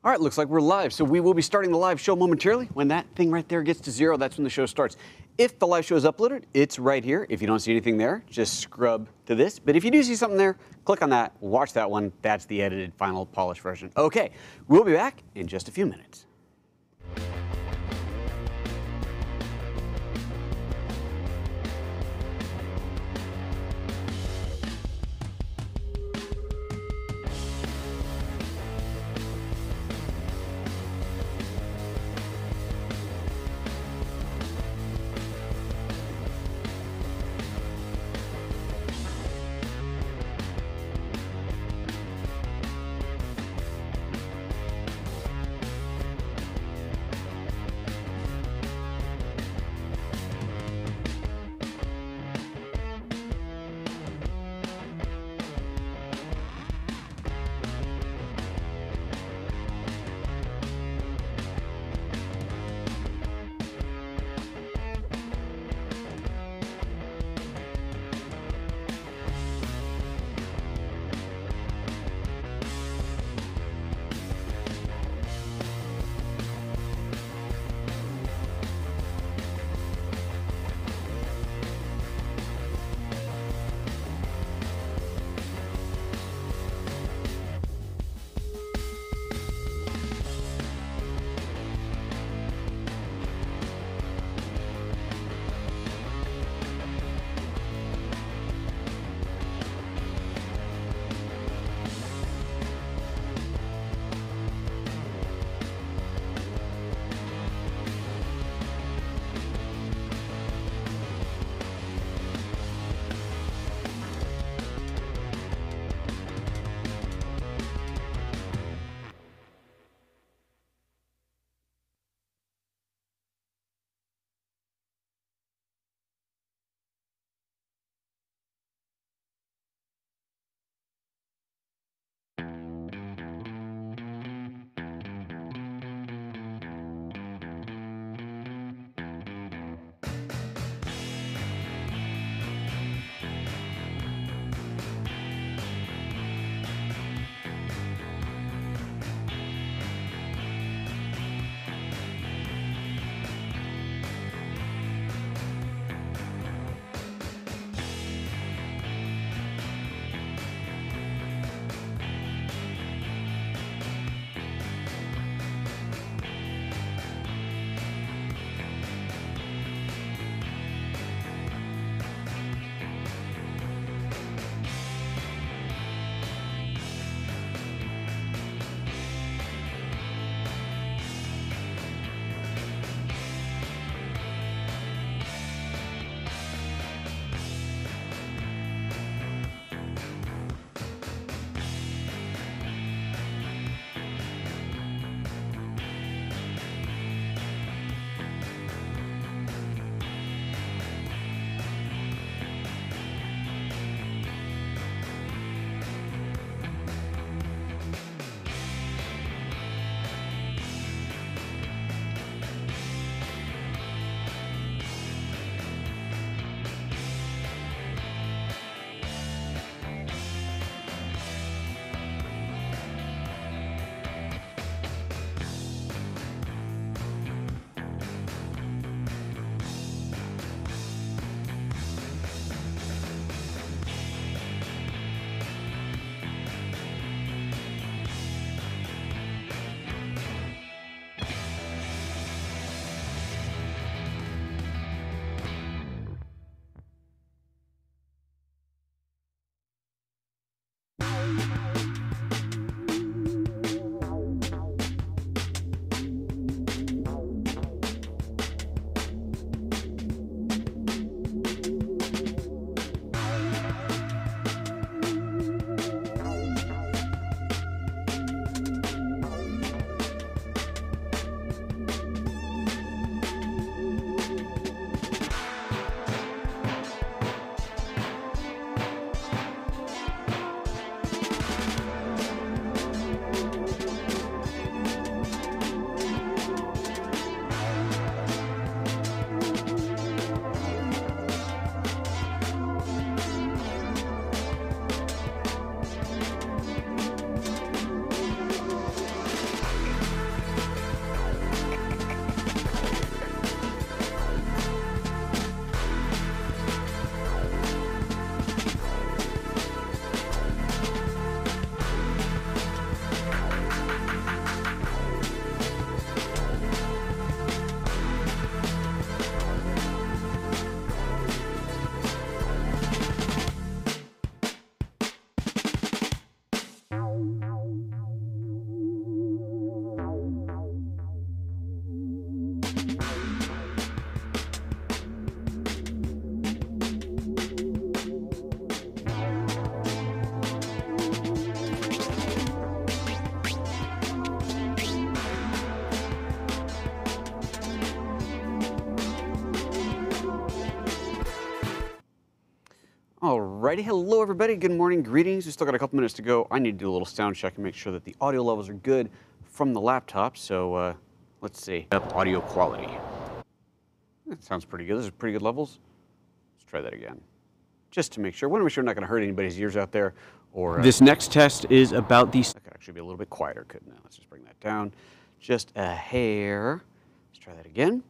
All right, looks like we're live. So we will be starting the live show momentarily. When that thing right there gets to 0, that's when the show starts. If the live show is uploaded, it's right here. If you don't see anything there, just scrub to this. But if you do see something there, click on that, watch that one. That's the edited, final, polished version. Okay, we'll be back in just a few minutes. Alrighty, hello everybody, good morning, greetings. We still got a couple minutes to go. I need to do a little sound check and make sure that the audio levels are good from the laptop. So let's see, up audio quality. That sounds pretty good. Those are pretty good levels. Let's try that again, just to make sure. I want to make sure I'm not going to hurt anybody's ears out there. Or this next test is about the. That could actually be a little bit quieter, couldn't it? Let's just bring that down, just a hair. Let's try that again.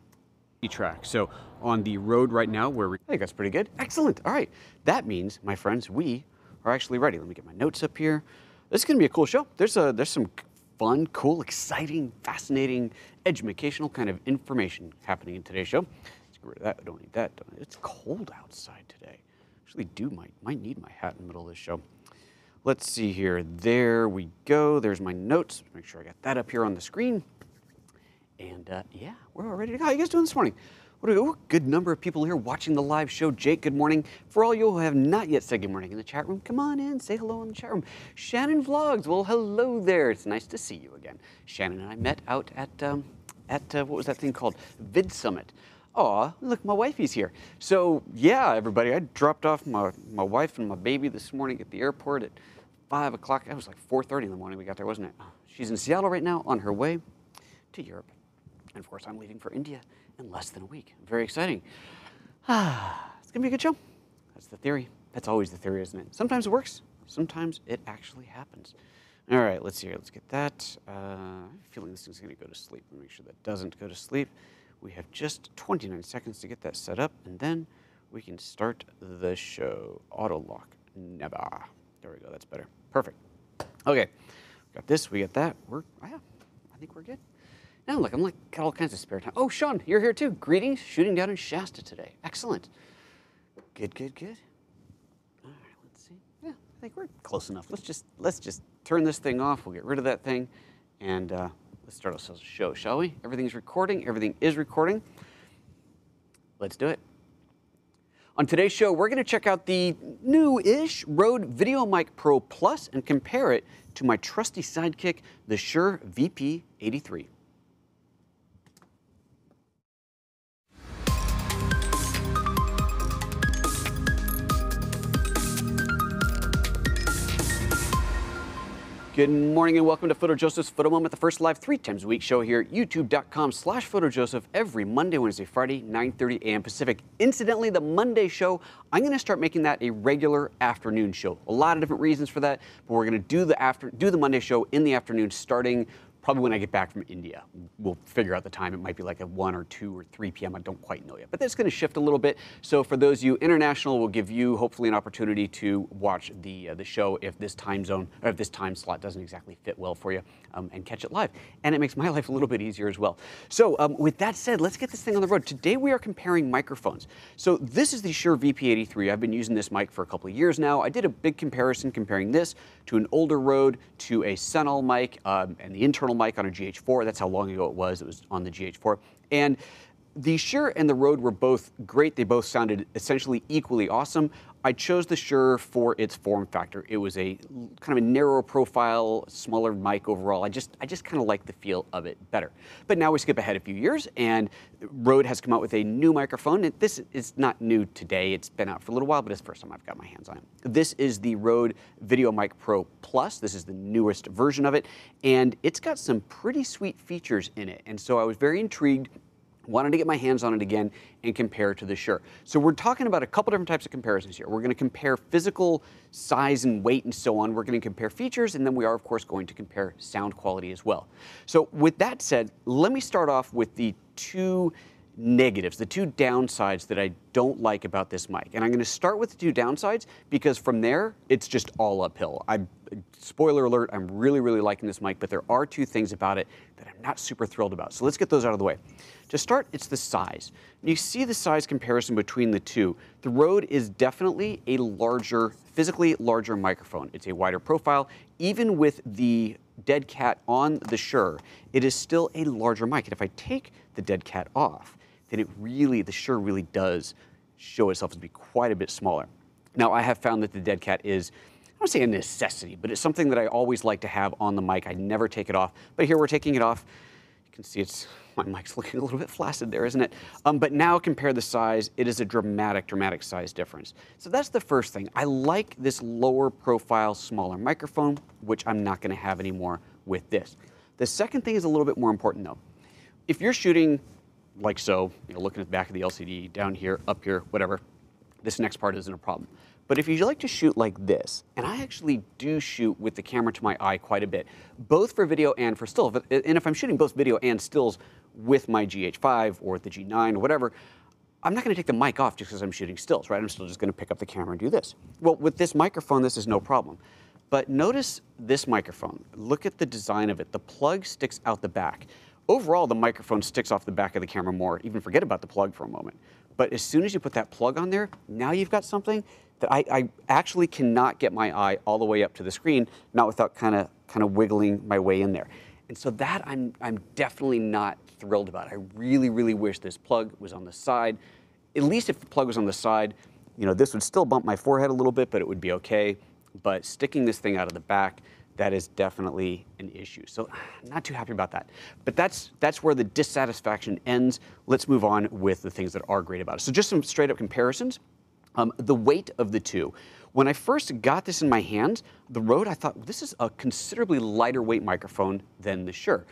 Track. So on the road right now, I think that's pretty good. Excellent. All right. That means, my friends, we are actually ready. Let me get my notes up here. This is going to be a cool show. There's some fun, cool, exciting, fascinating, educational kind of information happening in today's show. Let's get rid of that. I don't need that. It's cold outside today. Actually, might need my hat in the middle of this show. Let's see here. There we go. There's my notes. Make sure I got that up here on the screen. And yeah, we're all ready to go. How are you guys doing this morning? Good number of people here watching the live show. Jake, good morning. For all you who have not yet said good morning in the chat room, come on in, say hello in the chat room. Shannon Vlogs, well, hello there. It's nice to see you again. Shannon and I met out at what was that thing called? Vid Summit. Aw, look, my wifey's here. So yeah, everybody, I dropped off my wife and my baby this morning at the airport at 5 o'clock. It was like 4:30 in the morning we got there, wasn't it? She's in Seattle right now on her way to Europe. And of course, I'm leaving for India in less than a week. Very exciting. It's gonna be a good show. That's the theory. That's always the theory, isn't it? Sometimes it works. Sometimes it actually happens. All right, let's see here. Let's get that. I have a feeling this thing's gonna go to sleep. Let me make sure that doesn't go to sleep. We have just 29 seconds to get that set up, and then we can start the show. Auto lock, never. There we go, that's better. Perfect. Okay, got this, we got that. I think we're good. Now, look, I'm got all kinds of spare time. Oh, Sean, you're here too. Greetings, shooting down in Shasta today. Excellent. Good, good, good. All right, let's see. Yeah, I think we're close enough. Let's just turn this thing off. We'll get rid of that thing, and let's start ourselves a show, shall we? Everything's recording. Everything is recording. Let's do it. On today's show, we're going to check out the new-ish RØDE VideoMic Pro Plus and compare it to my trusty sidekick, the SHURE VP83. Good morning and welcome to PhotoJoseph's Photo Moment, the first live 3 times a week show here at youtube.com/PhotoJoseph every Monday, Wednesday, Friday, 9:30 a.m. Pacific. Incidentally, the Monday show, I'm going to start making that a regular afternoon show. A lot of different reasons for that, but we're going to do the Monday show in the afternoon starting probably when I get back from India. We'll figure out the time. It might be like at 1 or 2 or 3 p.m. I don't quite know yet, but that's going to shift a little bit. So for those of you international, we'll give you hopefully an opportunity to watch the show if this time zone or if this time slot doesn't exactly fit well for you, and catch it live. And it makes my life a little bit easier as well. So with that said, let's get this thing on the road. Today we are comparing microphones. So this is the SHURE VP83. I've been using this mic for a couple of years now. I did a big comparison comparing this to an older RØDE, to a Senol mic, and the internal mic on a GH4. That's how long ago it was. It was on the GH4. And the SHURE and the RØDE were both great. They both sounded essentially equally awesome. I chose the SHURE for its form factor. It was a kind of a narrower profile, smaller mic overall. I just kind of like the feel of it better. But now we skip ahead a few years, and RØDE has come out with a new microphone. And this is not new today. It's been out for a little while, but it's the first time I've got my hands on it. This is the RØDE VideoMic Pro Plus. This is the newest version of it, and it's got some pretty sweet features in it. And so I was very intrigued. Wanted to get my hands on it again and compare it to the SHURE. So we're talking about a couple different types of comparisons here. We're going to compare physical size and weight and so on. We're going to compare features, and then we are, of course, going to compare sound quality as well. So with that said, let me start off with the 2 negatives, the 2 downsides that I don't like about this mic. And I'm going to start with the 2 downsides because from there, it's just all uphill. Spoiler alert, I'm really, really liking this mic, but there are 2 things about it that I'm not super thrilled about. So let's get those out of the way. To start, it's the size. You see the size comparison between the 2. The RØDE is definitely a larger, physically larger microphone. It's a wider profile. Even with the dead cat on the SHURE, it is still a larger mic. And if I take the dead cat off, then the SHURE really does show itself to be quite a bit smaller. Now, I have found that the dead cat is, I don't say a necessity, but it's something that I always like to have on the mic. I never take it off, but here we're taking it off. You can see it's my mic's looking a little bit flaccid there, isn't it? But now compare the size. It is a dramatic size difference. So that's the first thing. I like this lower profile, smaller microphone, which I'm not going to have anymore with this. The second thing is a little bit more important though. If you're shooting like so, looking at the back of the LCD, down here, up here, whatever, this next part isn't a problem. But if you like to shoot like this, and I actually do shoot with the camera to my eye quite a bit, both for video and for stills, and if I'm shooting both video and stills with my GH5 or the G9 or whatever, I'm not going to take the mic off just because I'm shooting stills, right? I'm still just going to pick up the camera and do this. Well, with this microphone, this is no problem. But notice this microphone. Look at the design of it. The plug sticks out the back. Overall, the microphone sticks off the back of the camera more. Even forget about the plug for a moment. But as soon as you put that plug on there, now you've got something that I actually cannot get my eye all the way up to the screen, not without kind of wiggling my way in there. And so that I'm definitely not thrilled about. I really wish this plug was on the side. At least if the plug was on the side, this would still bump my forehead a little bit, but it would be okay. But sticking this thing out of the back, that is definitely an issue. So I'm not too happy about that. But that's where the dissatisfaction ends. Let's move on with the things that are great about it. So just some straight up comparisons. The weight of the two. When I first got this in my hands, the Rode, I thought, this is a considerably lighter weight microphone than the Shure.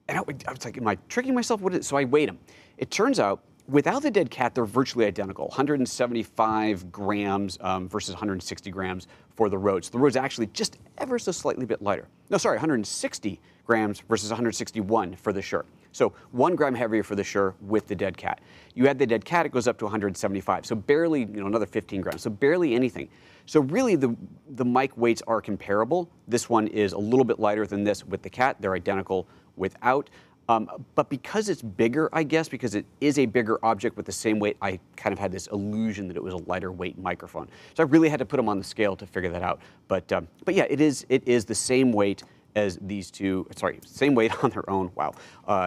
And I was like, am I tricking myself? So I weighed them. It turns out, without the dead cat, they're virtually identical. 175 grams versus 160 grams for the Rode. So the Rode's actually just ever so slightly bit lighter. No, sorry, 160 grams versus 161 for the Shure. So 1 gram heavier for the Shure with the dead cat. You add the dead cat, it goes up to 175. So barely, another 15 grams. So barely anything. So really the mic weights are comparable. This one is a little bit lighter than this with the cat. They're identical without. But because it's bigger, I guess, because it is a bigger object with the same weight, I kind of had this illusion that it was a lighter weight microphone. So I really had to put them on the scale to figure that out. But yeah, it is the same weight as these two, sorry, same weight on their own. Wow.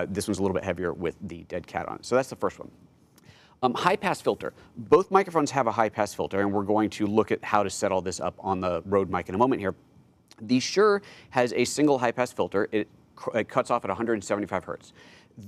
This one's a little bit heavier with the dead cat on it. So that's the first one. High pass filter. Both microphones have a high pass filter, and we're going to look at how to set all this up on the Rode mic in a moment here. The Shure has a single high pass filter. It cuts off at 175 hertz.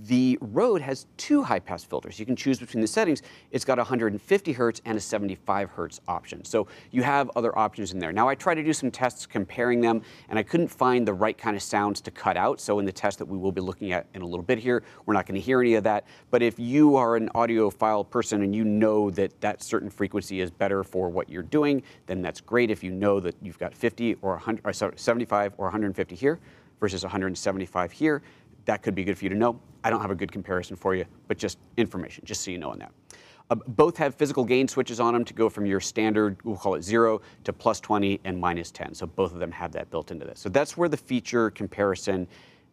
The Rode has 2 high-pass filters. You can choose between the settings. It's got a 150 hertz and a 75 hertz option. So you have other options in there. Now I tried to do some tests comparing them, and I couldn't find the right kind of sounds to cut out. So in the test that we will be looking at in a little bit here, we're not going to hear any of that. But if you are an audiophile person and you know that that certain frequency is better for what you're doing, then that's great. If you know that you've got 50 or 100, or sorry, 75 or 150 here versus 175 here, that could be good for you to know. I don't have a good comparison for you, but just information, just so you know on that. Both have physical gain switches on them to go from your standard, we'll call it 0, to +20 and -10. So both of them have that built into this. So that's where the feature comparison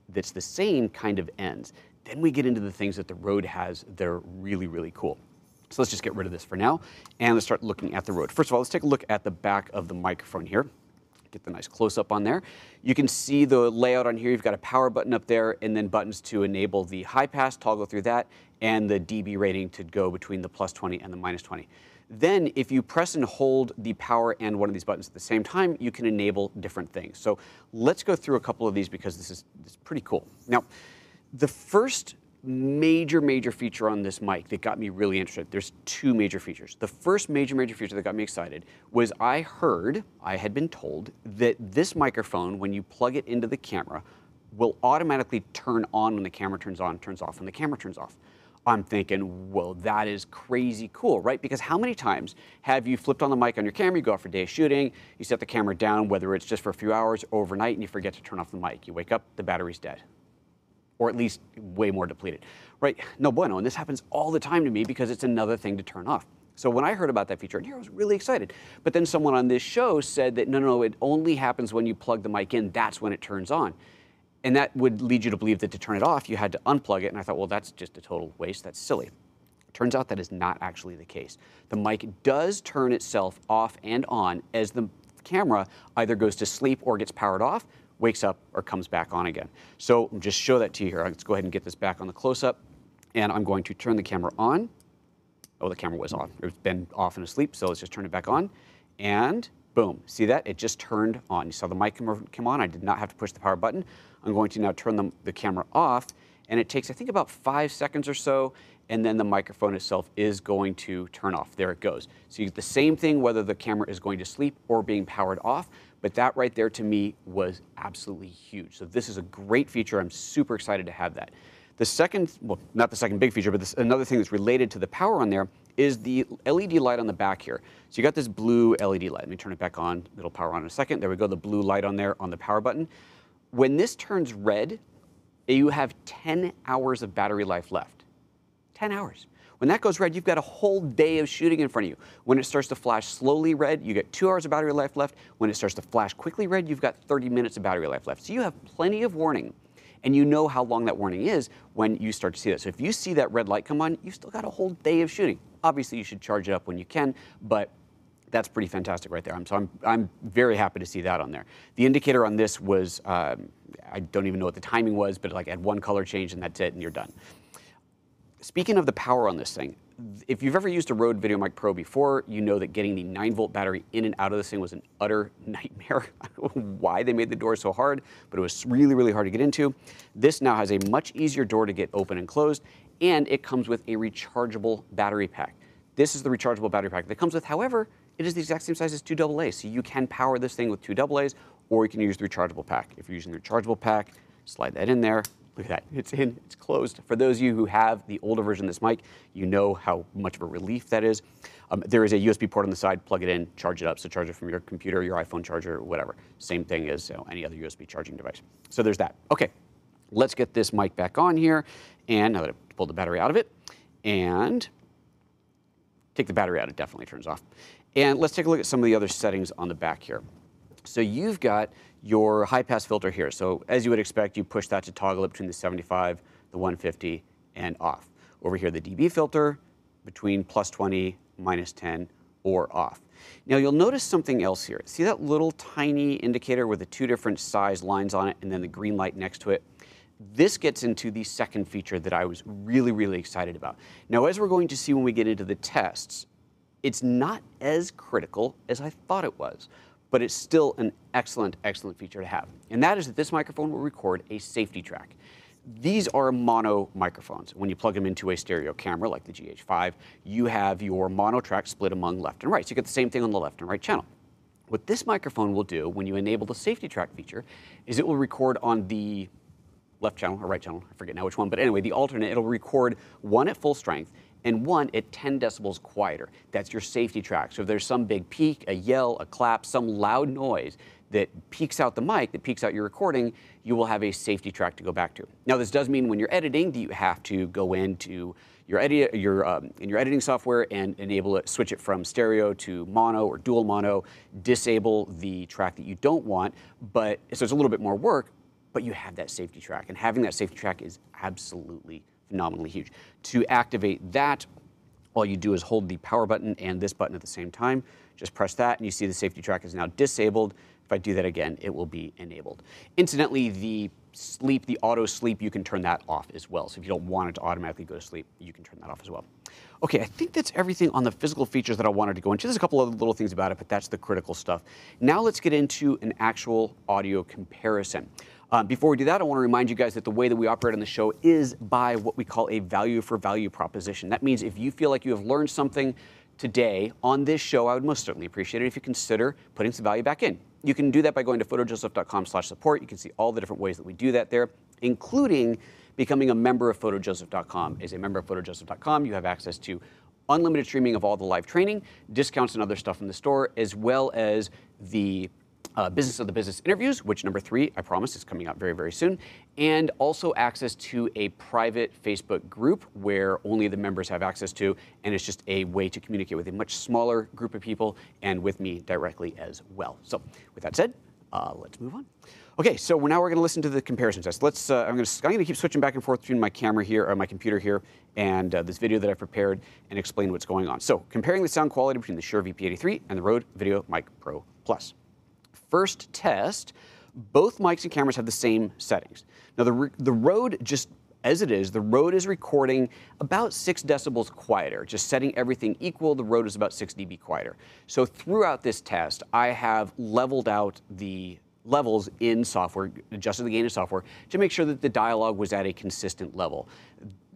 that's the same kind of ends. Then we get into the things that the Rode has that are really cool. So let's just get rid of this for now, and let's start looking at the Rode. First of all, let's take a look at the back of the microphone here. Get the nice close-up on there. You can see the layout on here. You've got a power button up there, and then buttons to enable the high pass, toggle through that, and the dB rating to go between the +20 and the -20. Then, if you press and hold the power and one of these buttons at the same time, you can enable different things. So let's go through a couple of these because this is pretty cool. Now, the first major feature on this mic that got me really interested. There's 2 major features. The first major feature that got me excited was I had been told that this microphone, when you plug it into the camera, will automatically turn on when the camera turns on, turns off when the camera turns off. I'm thinking, well, that is crazy cool, right? Because how many times have you flipped on the mic on your camera, you go out for a day of shooting, you set the camera down, whether it's just for a few hours or overnight, and you forget to turn off the mic. You wake up, the battery's dead. Or at least way more depleted, right? No bueno, and this happens all the time to me because it's another thing to turn off. So when I heard about that feature in here, I was really excited. But then someone on this show said that no, it only happens when you plug the mic in, that's when it turns on. And that would lead you to believe that to turn it off, you had to unplug it, and I thought, well, that's just a total waste, that's silly. Turns out that is not actually the case. The mic does turn itself off and on as the camera either goes to sleep or gets powered off, wakes up, or comes back on again. So I'll just show that to you here. Let's go ahead and get this back on the close-up, and I'm going to turn the camera on. Oh, the camera was on. It's been off and asleep, so let's just turn it back on, and boom. See that? It just turned on. You saw the mic come on. I did not have to push the power button. I'm going to now turn the camera off, and it takes, I think, about 5 seconds or so, and then the microphone itself is going to turn off. There it goes. So you get the same thing whether the camera is going to sleep or being powered off, but that right there to me was absolutely huge. So this is a great feature. I'm super excited to have that. The second, well, not the second big feature, but another thing that's related to the power on there is the LED light on the back here. So you got this blue LED light. Let me turn it back on. It'll power on in a second. There we go, the blue light on there on the power button. When this turns red, you have 10 hours of battery life left. 10 hours. When that goes red, you've got a whole day of shooting in front of you. When it starts to flash slowly red, you get 2 hours of battery life left. When it starts to flash quickly red, you've got 30 minutes of battery life left. So you have plenty of warning. And you know how long that warning is when you start to see that. So if you see that red light come on, you've still got a whole day of shooting. Obviously, you should charge it up when you can, but that's pretty fantastic right there. So I'm very happy to see that on there. The indicator on this was, I don't even know what the timing was, but like add one color change and that's it, and you're done. Speaking of the power on this thing, if you've ever used a RØDE VideoMic Pro before, you know that getting the 9-volt battery in and out of this thing was an utter nightmare. I don't know why they made the door so hard, but it was really, really hard to get into. This now has a much easier door to get open and closed, and it comes with a rechargeable battery pack. This is the rechargeable battery pack that comes with, however, it is the exact same size as 2 AA's, so you can power this thing with 2 AA's, or you can use the rechargeable pack. If you're using the rechargeable pack, slide that in there. Look at that, it's in, it's closed. For those of you who have the older version of this mic, you know how much of a relief that is. There is a USB port on the side, plug it in, charge it up. So charge it from your computer, your iPhone charger, whatever. Same thing as any other USB charging device. So there's that. Okay, let's get this mic back on here. And now that I've pulled the battery out of it, and take the battery out, it definitely turns off. And let's take a look at some of the other settings on the back here. So you've got your high pass filter here. So as you would expect, you push that to toggle it between the 75, the 150, and off. Over here, the dB filter between +20, -10, or off. Now you'll notice something else here. See that little tiny indicator with the 2 different size lines on it and then the green light next to it? This gets into the second feature that I was really, really excited about. Now, as we're going to see when we get into the tests, it's not as critical as I thought it was, but it's still an excellent, excellent feature to have. And that is that this microphone will record a safety track. These are mono microphones. When you plug them into a stereo camera like the GH5, you have your mono track split among left and right. So you get the same thing on the left and right channel. What this microphone will do when you enable the safety track feature is it will record on the left channel or right channel, I forget now which one, but anyway, the alternate, it'll record one at full strength and one at 10 decibels quieter. That's your safety track. So if there's some big peak, a yell, a clap, some loud noise that peaks out the mic, that peaks out your recording, you will have a safety track to go back to. Now this does mean when you're editing that you have to go into your editing software and enable it, switch it from stereo to mono or dual mono, disable the track that you don't want, but so it's a little bit more work, but you have that safety track, and having that safety track is absolutely phenomenally huge. To activate that, all you do is hold the power button and this button at the same time. Just press that and you see the safety track is now disabled. If I do that again, it will be enabled. Incidentally, the sleep, the auto sleep, you can turn that off as well. So if you don't want it to automatically go to sleep, you can turn that off as well. Okay, I think that's everything on the physical features that I wanted to go into. There's a couple of little things about it, but that's the critical stuff. Now let's get into an actual audio comparison. Before we do that, I want to remind you guys that the way that we operate on the show is by what we call a value for value proposition. That means if you feel like you have learned something today on this show, I would most certainly appreciate it if you consider putting some value back in. You can do that by going to PhotoJoseph.com/support. You can see all the different ways that we do that there, including becoming a member of PhotoJoseph.com. As a member of PhotoJoseph.com, you have access to unlimited streaming of all the live training, discounts and other stuff in the store, as well as the Business of the Business interviews, which number 3, I promise, is coming out very, very soon, and also access to a private Facebook group where only the members have access to, and it's just a way to communicate with a much smaller group of people and with me directly as well. So with that said, let's move on. Okay, so now we're going to listen to the comparison test. I'm going to keep switching back and forth between my camera here, or my computer here, and this video that I prepared, and explain what's going on. So comparing the sound quality between the SHURE VP83 and the RØDE VideoMic Pro Plus. First test, both mics and cameras have the same settings. Now the RØDE, just as it is, the RØDE is recording about 6 decibels quieter. Just setting everything equal, the RØDE is about 6 dB quieter. So throughout this test, I have leveled out the levels in software, adjusted the gain of software to make sure that the dialogue was at a consistent level.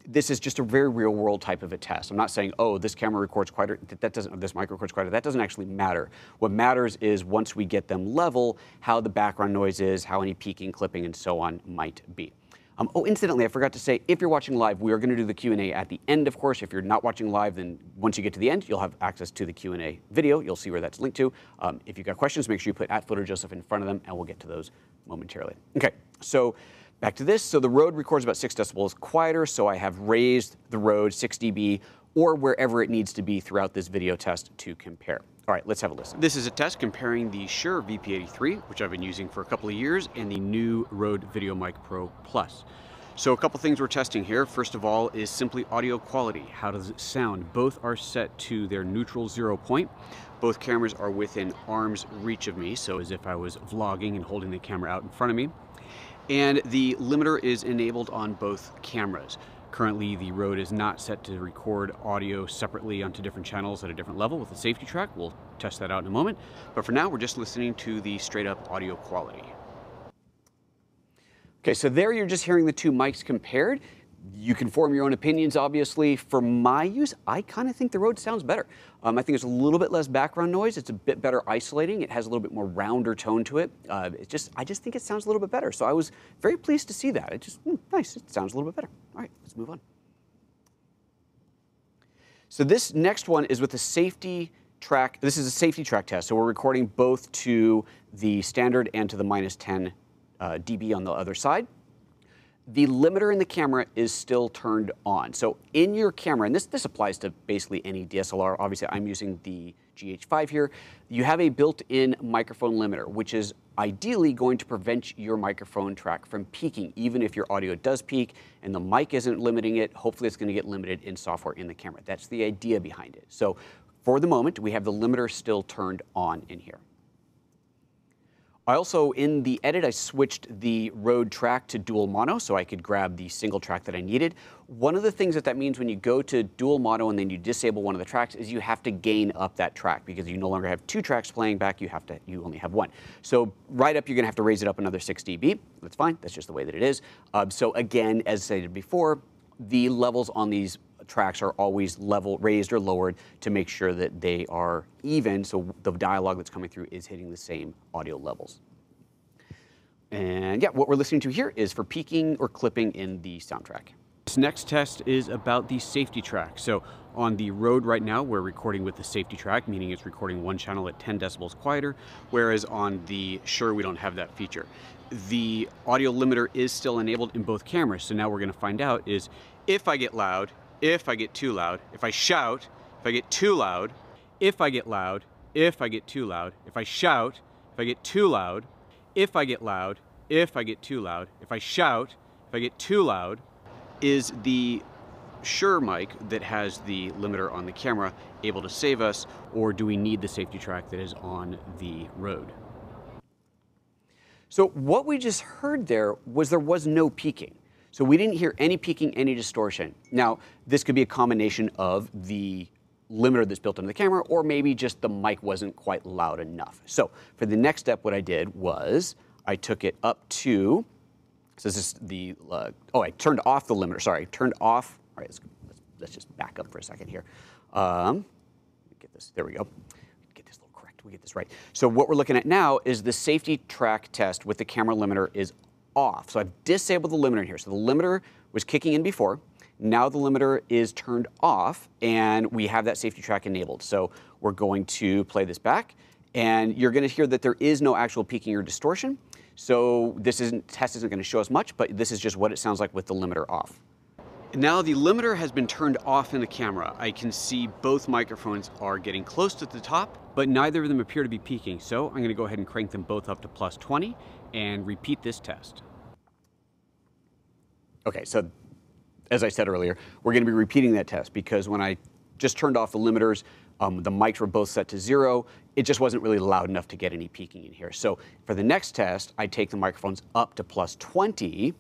This is just a very real world type of a test. I'm not saying, oh, this camera records quieter, this mic records quieter. That doesn't actually matter. What matters is once we get them level, how the background noise is, how any peaking, clipping, and so on might be. Oh, incidentally, I forgot to say, if you're watching live, we are going to do the Q&A at the end, of course. If you're not watching live, then once you get to the end, you'll have access to the Q&A video. You'll see where that's linked to. If you've got questions, make sure you put @PhotoJoseph in front of them, and we'll get to those momentarily. Okay, so back to this. So the Rode records about 6 decibels quieter, so I have raised the Rode 6 dB or wherever it needs to be throughout this video test to compare. All right, let's have a listen. This is a test comparing the SHURE VP83, which I've been using for a couple of years, and the new RØDE VideoMic Pro Plus. So a couple things we're testing here. First of all is simply audio quality. How does it sound? Both are set to their neutral 0 point. Both cameras are within arm's reach of me, so as if I was vlogging and holding the camera out in front of me. And the limiter is enabled on both cameras. Currently, the Rode is not set to record audio separately onto different channels at a different level with a safety track. We'll test that out in a moment. But for now, we're just listening to the straight up audio quality. Okay, so there you're just hearing the two mics compared. You can form your own opinions, obviously. For my use, I kind of think the Rode sounds better. I think it's a little bit less background noise. It's a bit better isolating. It has a little bit more rounder tone to it. I just think it sounds a little bit better. So I was very pleased to see that. It just, nice, it sounds a little bit better. All right, let's move on. So this next one is with the safety track. This is a safety track test. So we're recording both to the standard and to the -10 dB on the other side. The limiter in the camera is still turned on. So in your camera, and this applies to basically any DSLR, obviously I'm using the GH5 here, you have a built-in microphone limiter, which is ideally going to prevent your microphone track from peaking. Even if your audio does peak and the mic isn't limiting it, hopefully it's going to get limited in software in the camera. That's the idea behind it. So for the moment, we have the limiter still turned on in here. I also, in the edit, I switched the Rode track to dual mono so I could grab the single track that I needed. One of the things that means when you go to dual mono and then you disable one of the tracks is you have to gain up that track because you no longer have 2 tracks playing back, you only have 1. So right up, you're gonna have to raise it up another 6 dB. That's fine, that's just the way that it is. So again, as stated before, the levels on these tracks are always raised or lowered to make sure that they are even, so the dialogue that's coming through is hitting the same audio levels. And yeah, what we're listening to here is for peaking or clipping in the soundtrack. This next test is about the safety track. So on the Rode right now, we're recording with the safety track, meaning it's recording one channel at 10 decibels quieter, whereas on the SHURE, we don't have that feature. The audio limiter is still enabled in both cameras, so now we're gonna find out is if I get loud, if I get too loud, if I shout, if I get too loud, if I get loud, if I get too loud, if I shout, if I get too loud, if I get loud, if I get too loud, if I shout, if I get too loud, is the SHURE mic that has the limiter on the camera able to save us, or do we need the safety track that is on the Rode? So what we just heard there was no peaking. So we didn't hear any peaking, any distortion. Now, this could be a combination of the limiter that's built into the camera, or maybe just the mic wasn't quite loud enough. So for the next step, what I did was I took it up to, so this is the, I turned off the limiter, sorry, turned off, all right, let's just back up for a second here. Get this, there we go. Get this a little correct, we get this right. So what we're looking at now is the safety track test with the camera limiter is off. So I've disabled the limiter here. So the limiter was kicking in before. Now the limiter is turned off and we have that safety track enabled. So we're going to play this back and you're going to hear that there is no actual peaking or distortion. So this test isn't going to show us much, but this is just what it sounds like with the limiter off. Now the limiter has been turned off in the camera. I can see both microphones are getting close to the top, but neither of them appear to be peaking. So I'm going to go ahead and crank them both up to +20 and repeat this test. Okay, so as I said earlier, we're going to be repeating that test because when I just turned off the limiters, the mics were both set to 0. It just wasn't really loud enough to get any peaking in here. So for the next test, I take the microphones up to +20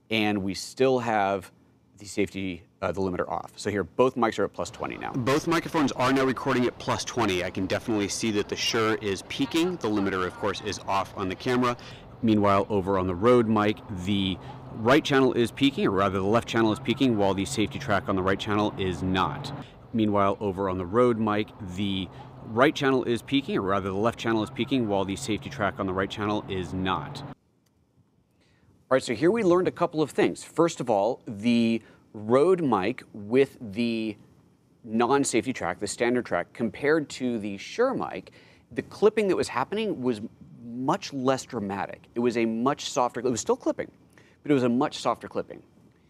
and we still have the safety, the limiter off. So here, both mics are at +20 now. Both microphones are now recording at +20. I can definitely see that the SHURE is peaking. The limiter, of course, is off on the camera. Meanwhile, over on the Rode mic, the right channel is peaking, or rather the left channel is peaking, while the safety track on the right channel is not. Meanwhile, over on the Rode mic, the right channel is peaking, or rather the left channel is peaking, while the safety track on the right channel is not. All right, so here we learned a couple of things. First of all, the Rode mic with the non-safety track, the standard track, compared to the SHURE mic, the clipping that was happening was much less dramatic. It was a much softer, it was still clipping, but it was a much softer clipping.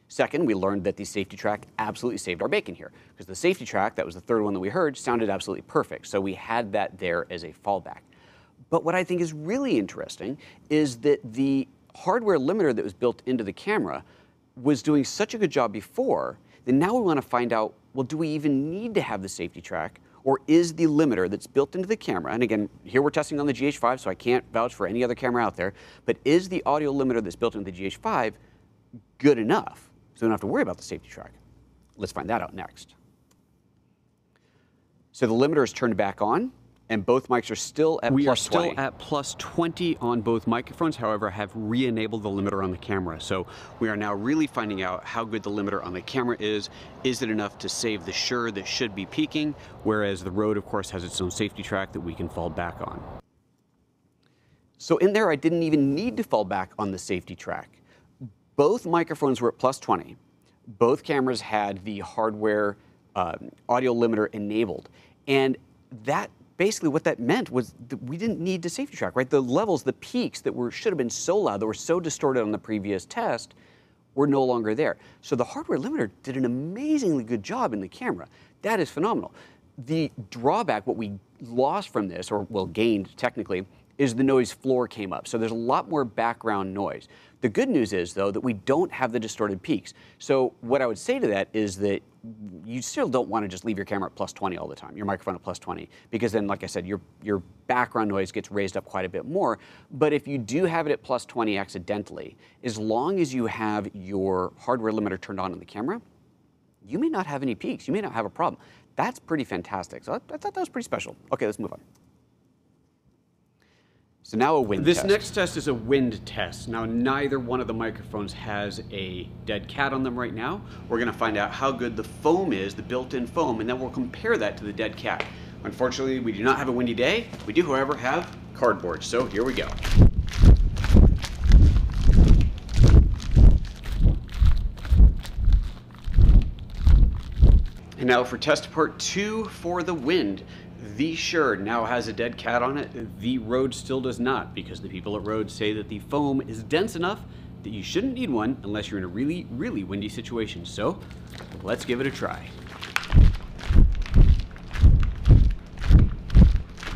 Second, we learned that the safety track absolutely saved our bacon here, because the safety track, that was the third one that we heard, sounded absolutely perfect. So we had that there as a fallback. But what I think is really interesting is that the hardware limiter that was built into the camera was doing such a good job before that now we want to find out, well, do we even need to have the safety track, or is the limiter that's built into the camera, and again, here we're testing on the GH5, so I can't vouch for any other camera out there, but is the audio limiter that's built into the GH5 good enough so we don't have to worry about the safety track? Let's find that out next. So the limiter is turned back on, and both mics are still at +20. We are still at +20 on both microphones, however, have re-enabled the limiter on the camera. So we are now really finding out how good the limiter on the camera is. Is it enough to save the SHURE that should be peaking, whereas the Rode, of course, has its own safety track that we can fall back on. So in there, I didn't even need to fall back on the safety track. Both microphones were at +20. Both cameras had the hardware audio limiter enabled. And that basically what that meant was that we didn't need the safety track, right? The levels, the peaks that should have been so loud, that were so distorted on the previous test, were no longer there. So the hardware limiter did an amazingly good job in the camera. That is phenomenal. The drawback, what we lost from this, or well, gained technically, is the noise floor came up. So there's a lot more background noise. The good news is, though, that we don't have the distorted peaks. So what I would say to that is that you still don't want to just leave your camera at +20 all the time, your microphone at +20, because then, like I said, your background noise gets raised up quite a bit more. But if you do have it at +20 accidentally, as long as you have your hardware limiter turned on in the camera, you may not have any peaks. You may not have a problem. That's pretty fantastic. So I thought that was pretty special. Okay, let's move on. So now a wind test. This next test is a wind test. Now, neither one of the microphones has a dead cat on them right now. We're going to find out how good the foam is, the built-in foam, and then we'll compare that to the dead cat. Unfortunately, we do not have a windy day. We do, however, have cardboard. So here we go. And now for test part 2 for the wind. The SHURE now has a dead cat on it. The Rode still does not, because the people at Rode say that the foam is dense enough that you shouldn't need one unless you're in a really, really windy situation. So let's give it a try.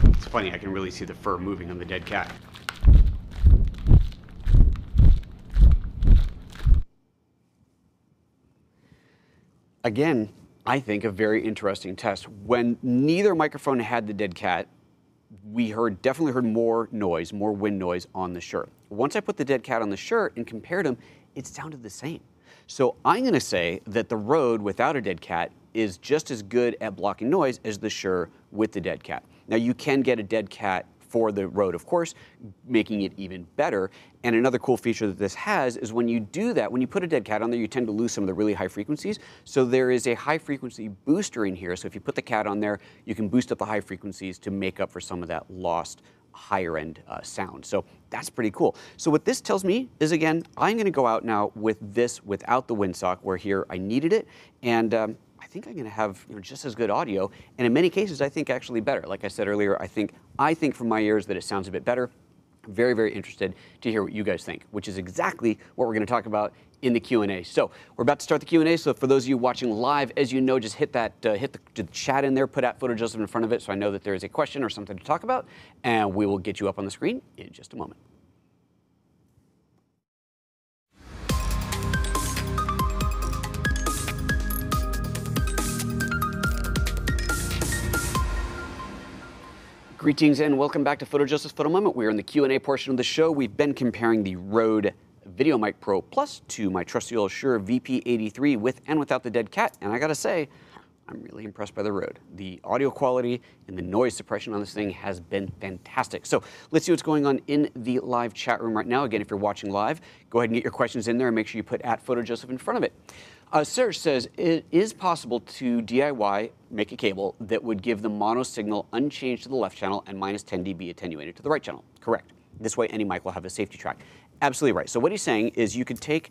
It's funny, I can really see the fur moving on the dead cat. Again, I think a very interesting test. When neither microphone had the dead cat, we definitely heard more noise, more wind noise on the SHURE. Once I put the dead cat on the SHURE and compared them, it sounded the same. So I'm going to say that the Rode without a dead cat is just as good at blocking noise as the SHURE with the dead cat. Now you can get a dead cat for the Rode, of course, making it even better. And another cool feature that this has is when you do that, when you put a dead cat on there, you tend to lose some of the really high frequencies. So there is a high frequency booster in here. So if you put the cat on there, you can boost up the high frequencies to make up for some of that lost higher end sound. So that's pretty cool. So what this tells me is, again, I'm going to go out now with this without the windsock, where here I needed it. And I think I'm going to have just as good audio, and in many cases, I think actually better. Like I said earlier, I think from my ears that it sounds a bit better. I'm very, very interested to hear what you guys think, which is exactly what we're going to talk about in the Q&A. So we're about to start the Q&A. So for those of you watching live, as you know, just hit the chat in there, put @PhotoJoseph in front of it, so I know that there is a question or something to talk about, and we will get you up on the screen in just a moment. Greetings and welcome back to PhotoJoseph's Photo Moment. We're in the Q&A portion of the show. We've been comparing the Rode VideoMic Pro Plus to my trusty old Shure VP83 with and without the dead cat, and I gotta say, I'm really impressed by the Rode. The audio quality and the noise suppression on this thing has been fantastic. So let's see what's going on in the live chat room right now. Again, if you're watching live, go ahead and get your questions in there and make sure you put @PhotoJoseph in front of it. Serge says, it is possible to DIY, make a cable that would give the mono signal unchanged to the left channel and minus 10 dB attenuated to the right channel. Correct. This way any mic will have a safety track. Absolutely right. So what he's saying is you could take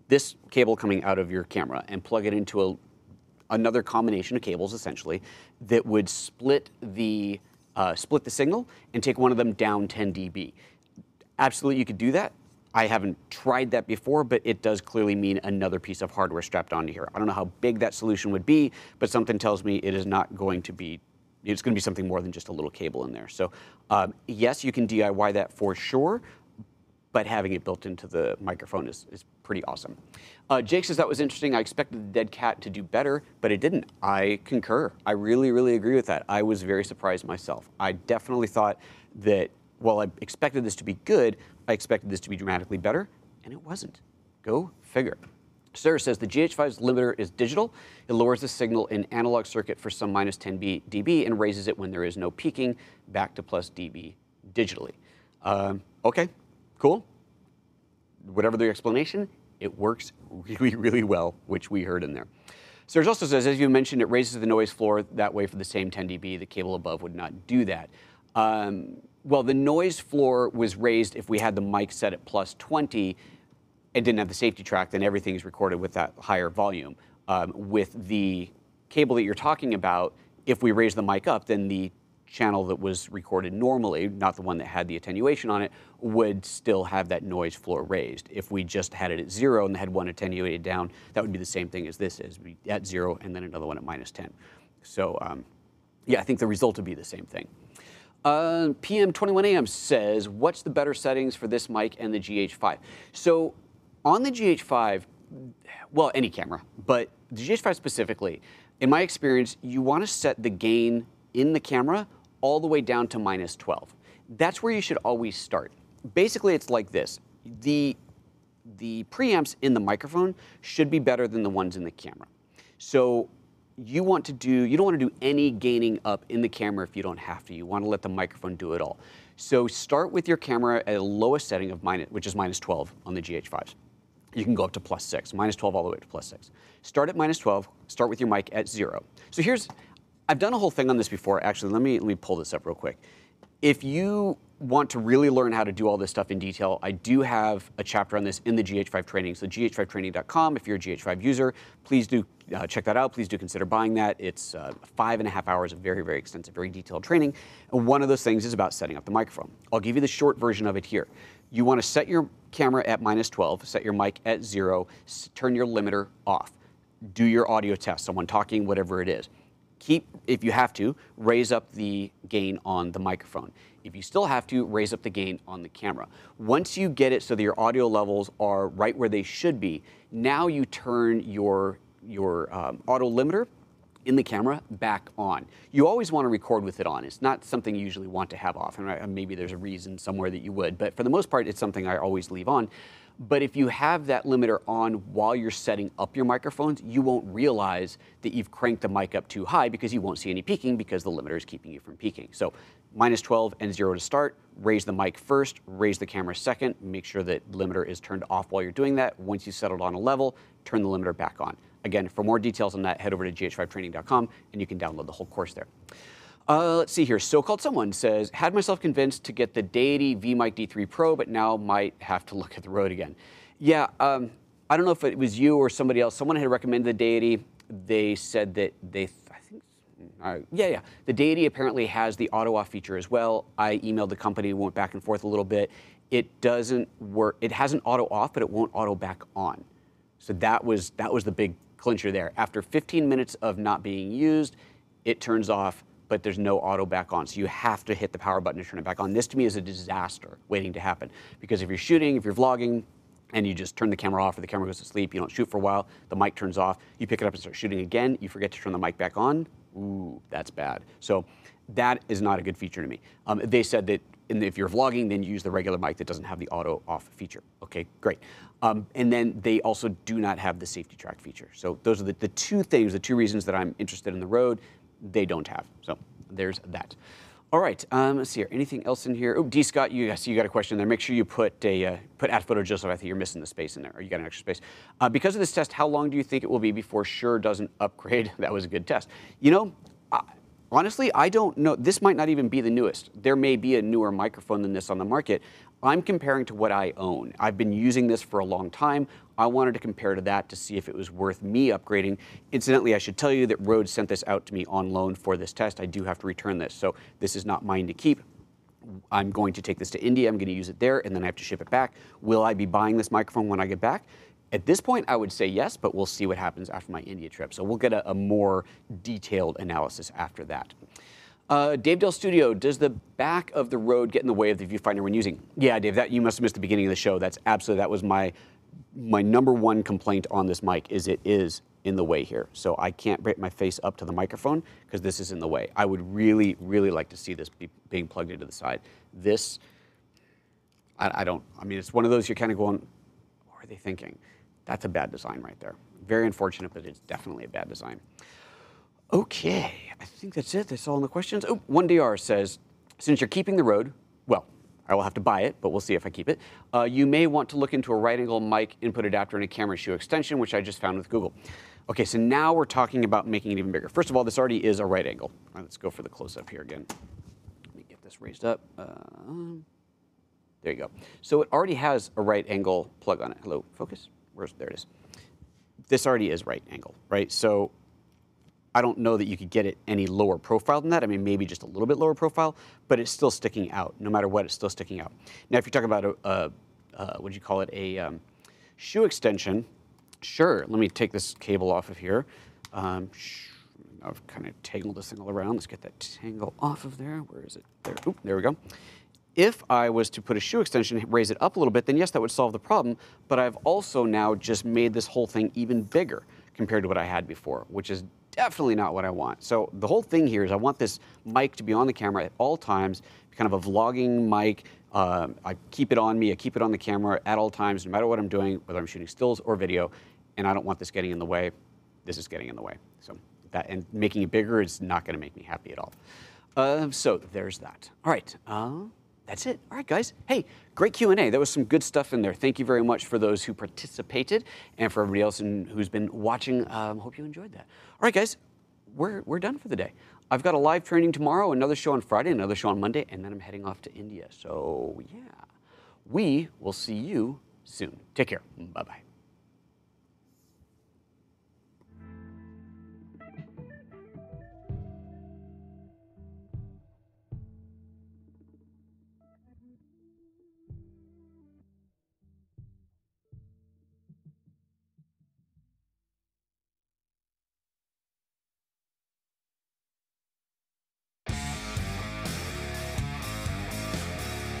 this cable coming out of your camera and plug it into another combination of cables, essentially, that would split the signal and take one of them down 10 dB. Absolutely, you could do that. I haven't tried that before, but it does clearly mean another piece of hardware strapped onto here. I don't know how big that solution would be, but something tells me it is not going to be, it's going to be something more than just a little cable in there. So yes, you can DIY that for sure, but having it built into the microphone is pretty awesome. Jake says that was interesting. I expected the dead cat to do better, but it didn't. I concur. I really, really agree with that. I was very surprised myself. I definitely thought that, while I expected this to be good, I expected this to be dramatically better, and it wasn't. Go figure. Sarah says the GH5's limiter is digital. It lowers the signal in analog circuit for some minus 10 dB and raises it when there is no peaking back to plus dB digitally. Okay, cool. Whatever the explanation, it works really, really well, which we heard in there. Serge also says, as you mentioned, it raises the noise floor that way for the same 10 dB. The cable above would not do that. Well, the noise floor was raised if we had the mic set at plus 20 and didn't have the safety track, then everything's recorded with that higher volume. With the cable that you're talking about, if we raise the mic up, then the channel that was recorded normally, not the one that had the attenuation on it, would still have that noise floor raised. If we just had it at 0 and had one attenuated down, that would be the same thing as this is, at 0 and then another one at minus 10. So yeah, I think the result would be the same thing. PM21AM says, what's the better settings for this mic and the GH5? So on the GH5, well, any camera, but the GH5 specifically, in my experience, you want to set the gain in the camera all the way down to minus 12. That's where you should always start. Basically, it's like this. The preamps in the microphone should be better than the ones in the camera. So you don't want to do any gaining up in the camera if you don't have to. You want to let the microphone do it all. So start with your camera at a lowest setting of which is minus 12 on the GH5s. You can go up to plus 6, minus 12 all the way to plus 6. Start at minus 12, start with your mic at 0. So I've done a whole thing on this before. Actually, let me pull this up real quick. If you want to really learn how to do all this stuff in detail, I do have a chapter on this in the GH5 training. So gh5training.com, if you're a GH5 user, please do check that out. Please do consider buying that. It's 5.5 hours of very, very extensive, very detailed training. And one of those things is about setting up the microphone. I'll give you the short version of it here. You want to set your camera at minus 12, set your mic at 0, turn your limiter off. Do your audio test, someone talking, whatever it is. If you have to, raise up the gain on the microphone. If you still have to, raise up the gain on the camera. Once you get it so that your audio levels are right where they should be, now you turn your auto limiter in the camera back on. You always want to record with it on. It's not something you usually want to have off, and maybe there's a reason somewhere that you would, but for the most part, it's something I always leave on. But if you have that limiter on while you're setting up your microphones, you won't realize that you've cranked the mic up too high because you won't see any peaking because the limiter is keeping you from peaking. So minus 12 and 0 to start, raise the mic first, raise the camera second, make sure that limiter is turned off while you're doing that. Once you've settled on a level, turn the limiter back on. Again, for more details on that, head over to gh5training.com and you can download the whole course there. Let's see here. So-called someone says, had myself convinced to get the Deity VMic D3 Pro, but now might have to look at the Rode again. Yeah, I don't know if it was you or somebody else. Someone had recommended the Deity. They said that the Deity apparently has the auto off feature as well. I emailed the company, went back and forth a little bit. It doesn't work. It has an auto off, but it won't auto back on. So that was the big clincher there. After 15 minutes of not being used, it turns off, but there's no auto back on. So you have to hit the power button to turn it back on. This to me is a disaster waiting to happen. Because if you're shooting, if you're vlogging, and you just turn the camera off or the camera goes to sleep, you don't shoot for a while, the mic turns off, you pick it up and start shooting again, you forget to turn the mic back on, Ooh, that's bad. So that is not a good feature to me. They said that if you're vlogging, then use the regular mic that doesn't have the auto off feature. Okay, great. And then they also do not have the safety track feature. So those are the two things, the two reasons that I'm interested in the Rode, they don't have. So there's that. All right, let's see here. Anything else in here? Oh, D. Scott, I see you got a question there. Make sure you put at PhotoJoseph. I think you're missing the space in there, or you got an extra space. Because of this test, how long do you think it will be before Shure doesn't upgrade? That was a good test. You know, honestly, I don't know. This might not even be the newest. There may be a newer microphone than this on the market. I'm comparing to what I own. I've been using this for a long time. I wanted to compare to that to see if it was worth me upgrading. Incidentally, I should tell you that Rode sent this out to me on loan for this test. I do have to return this, so this is not mine to keep. I'm going to take this to India. I'm going to use it there, and then I have to ship it back. Will I be buying this microphone when I get back? At this point, I would say yes, but we'll see what happens after my India trip. So we'll get a more detailed analysis after that. Dave Dell Studio, does the back of the Rode get in the way of the viewfinder when using? Yeah, Dave, you must have missed the beginning of the show. That's absolutely, that was my number one complaint on this mic, is it is in the way here. So I can't bring my face up to the microphone because this is in the way. I would really, really like to see this being plugged into the side. This, I mean, it's one of those you're kind of going, what are they thinking? That's a bad design right there. Very unfortunate, but it's definitely a bad design. Okay, I think that's it. That's all in the questions. Oh, 1DR says, since you're keeping the Rode, well, I will have to buy it, but we'll see if I keep it. You may want to look into a right-angle mic input adapter and a camera shoe extension, which I just found with Google. Okay, so now we're talking about making it even bigger. First of all, this already is a right angle. All right, let's go for the close-up here again. Let me get this raised up. There you go. So it already has a right angle plug on it. Hello, focus? There it is. This already is right angle, right? So I don't know that you could get it any lower profile than that. I mean, maybe just a little bit lower profile, but it's still sticking out. No matter what, it's still sticking out. Now, if you're talking about what do you call it, a shoe extension, sure. Let me take this cable off of here. I've kind of tangled this thing all around. Let's get that tangle off of there. Where is it? There. Oop, there we go. If I was to put a shoe extension, raise it up a little bit, then yes, that would solve the problem. But I've also now just made this whole thing even bigger compared to what I had before, which is definitely not what I want. So the whole thing here is I want this mic to be on the camera at all times, kind of a vlogging mic. I keep it on me, I keep it on the camera at all times, no matter what I'm doing, whether I'm shooting stills or video, and I don't want this getting in the way. This is getting in the way. So that, and making it bigger is not gonna make me happy at all. So there's that. All right, that's it. All right, guys. Hey, great Q&A. There was some good stuff in there. Thank you very much for those who participated, and for everybody else who's been watching. Hope you enjoyed that. All right, guys, we're done for the day. I've got a live training tomorrow, another show on Friday, another show on Monday, and then I'm heading off to India. So yeah, we will see you soon. Take care. Bye-bye.